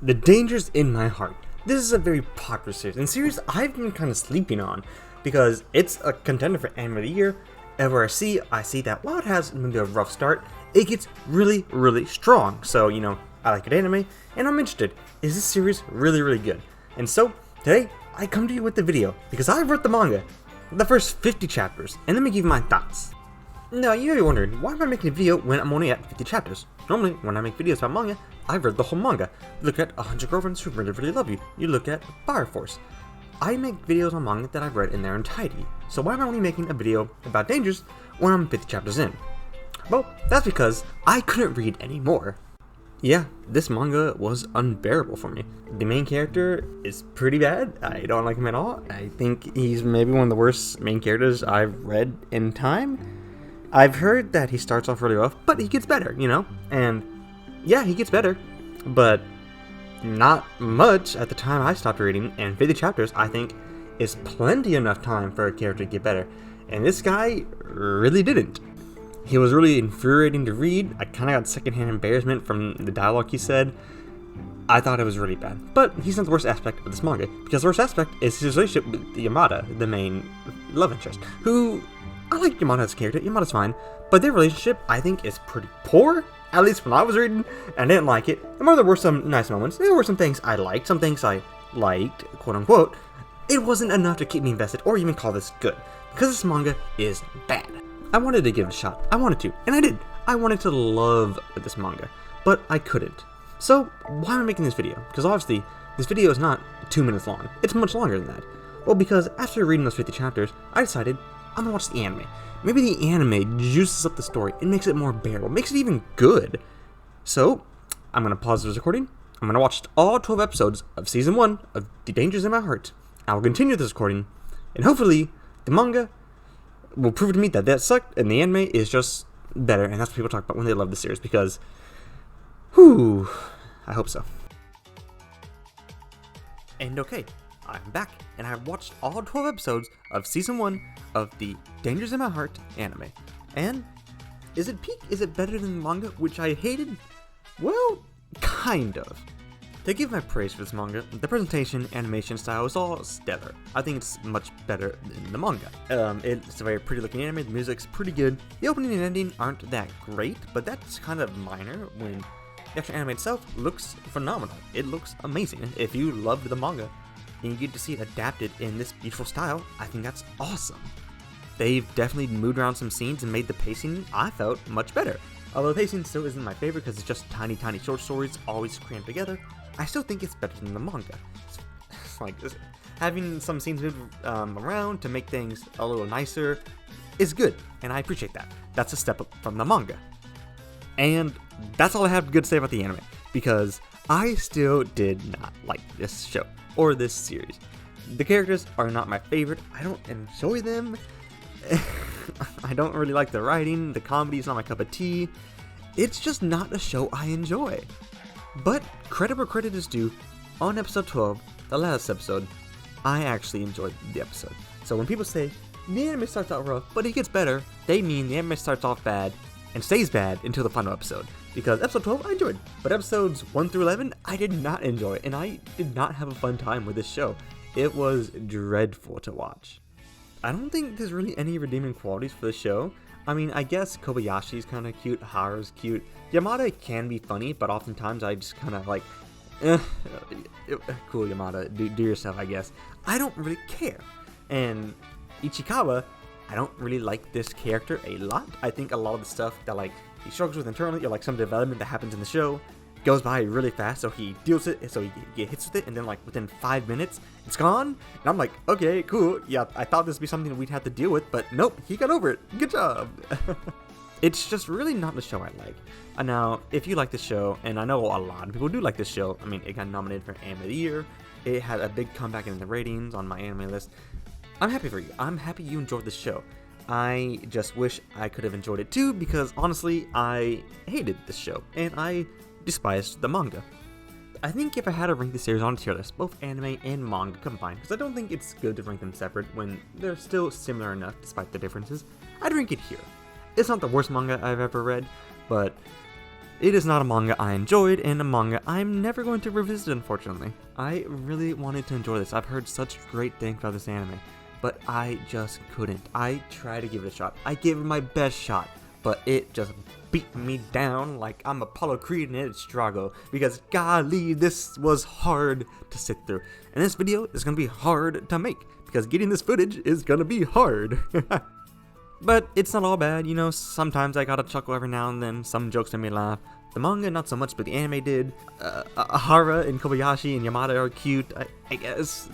The Dangers in My Heart. This is a very popular series, and series I've been kind of sleeping on, because it's a contender for Anime of the Year. Everywhere I see that while it has maybe a rough start, it gets really, really strong. So, I like good anime, and I'm interested. Is this series really, really good? And so, today, I come to you with the video, because I read the manga, the first 50 chapters, and let me give you my thoughts. Now, you may be wondering, why am I making a video when I'm only at 50 chapters? Normally, when I make videos about manga, I've read the whole manga. You look at 100 Girlfriends Who Really, Really Love You. You look at Fire Force. I make videos on manga that I've read in their entirety. So why am I only making a video about Dangers when I'm 50 chapters in? Well, that's because I couldn't read anymore. Yeah, this manga was unbearable for me. The main character is pretty bad. I don't like him at all. I think he's maybe one of the worst main characters I've read in time. I've heard that he starts off really rough, but he gets better, And yeah, he gets better, but not much at the time I stopped reading, and 50 chapters, I think, is plenty enough time for a character to get better. And this guy really didn't. He was really infuriating to read. I kind of got secondhand embarrassment from the dialogue he said. I thought it was really bad. But he's not the worst aspect of this manga, because the worst aspect is his relationship with Yamada, the main love interest, who, I like Yamada as a character, Yamada's fine, but their relationship, I think, is pretty poor, at least when I was reading, and I didn't like it. And while there were some nice moments, there were some things I liked, quote unquote, it wasn't enough to keep me invested or even call this good, because this manga is bad. I wanted to give it a shot, I wanted to, and I did. I wanted to love this manga, but I couldn't. So, why am I making this video? Because obviously, this video is not 2 minutes long, it's much longer than that. Well, because after reading those 50 chapters, I decided I'm gonna watch the anime. Maybe the anime juices up the story and makes it more bearable, makes it even good. So, I'm gonna pause this recording. I'm gonna watch all 12 episodes of Season 1 of The Dangers in My Heart. I will continue this recording, and hopefully, the manga will prove to me that sucked, and the anime is just better, and that's what people talk about when they love the series, because, whew, I hope so. And okay, I'm back, and I watched all 12 episodes of Season 1 of the Dangers in My Heart anime. And is it peak? Is it better than the manga, which I hated? Well, kind of. To give my praise for this manga, the presentation, animation style is all stellar. I think it's much better than the manga. It's a very pretty looking anime, the music's pretty good. The opening and ending aren't that great, but that's kind of minor when the actual anime itself looks phenomenal. It looks amazing. If you loved the manga, and you get to see it adapted in this beautiful style, I think that's awesome. They've definitely moved around some scenes and made the pacing, I felt, much better. Although the pacing still isn't my favorite because it's just tiny short stories always crammed together, I still think it's better than the manga. It's like, having some scenes moved around to make things a little nicer is good, and I appreciate that. That's a step up from the manga. And that's all I have good to say about the anime, because I still did not like this show, or this series. The characters are not my favorite, I don't enjoy them, I don't really like the writing, the comedy is not my cup of tea, it's just not a show I enjoy. But credit where credit is due, on episode 12, the last episode, I actually enjoyed the episode. So when people say, the anime starts out rough, but it gets better, they mean the anime starts off bad, and stays bad until the final episode. Because episode 12 I enjoyed, but episodes 1 through 11 I did not enjoy, and I did not have a fun time with this show. It was dreadful to watch. I don't think there's really any redeeming qualities for the show. I mean, I guess Kobayashi's kind of cute, Haru's cute, Yamada can be funny, but oftentimes I just kind of like, cool Yamada, do yourself, I guess. I don't really care. And Ichikawa, I don't really like this character a lot. I think a lot of the stuff that like he struggles with internally, or like some development that happens in the show, goes by really fast, so he deals with it, so he hits with it, and then like within 5 minutes, it's gone, and I'm like, okay, cool, yeah, I thought this would be something we'd have to deal with, but nope, he got over it, good job. It's just really not the show I like. Now, if you like this show, and I know a lot of people do like this show, I mean, it got nominated for Anime of the Year, it had a big comeback in the ratings on my anime list, I'm happy for you, I'm happy you enjoyed this show. I just wish I could have enjoyed it too, because honestly, I hated this show, and I despised the manga. I think if I had to rank the series on a tier list, both anime and manga combined, because I don't think it's good to rank them separate when they're still similar enough despite the differences, I'd rank it here. It's not the worst manga I've ever read, but It is not a manga I enjoyed, and a manga I'm never going to revisit, unfortunately. I really wanted to enjoy this. I've heard such great things about this anime, but I just couldn't. I tried to give it a shot. I gave it my best shot, but it just beat me down like I'm Apollo Creed and it's Drago, because golly, this was hard to sit through. And this video is going to be hard to make, because getting this footage is going to be hard. But it's not all bad, you know, sometimes I gotta chuckle every now and then, some jokes made me laugh. The manga, not so much, but the anime did. Ahara and Kobayashi and Yamada are cute, I guess.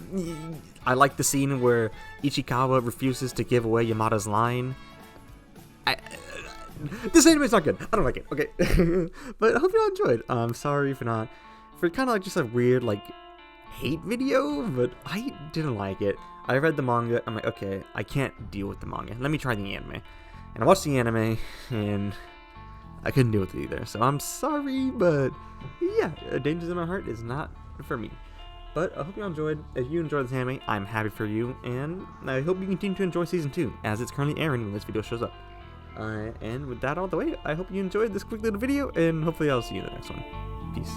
I like the scene where Ichikawa refuses to give away Yamada's line. This anime's not good. I don't like it, okay. But I hope you all enjoyed. I'm sorry for not, for kind of like just a weird, like, hate video, but I didn't like it. I read the manga, I'm like, okay, I can't deal with the manga. Let me try the anime. And I watched the anime, and I couldn't deal with it either. So I'm sorry, but yeah, Dangers in My Heart is not for me. But I hope you all enjoyed. If you enjoyed this anime, I'm happy for you, and I hope you continue to enjoy Season 2, as it's currently airing when this video shows up. And with that out of the way, I hope you enjoyed this quick little video, and hopefully I'll see you in the next one. Peace.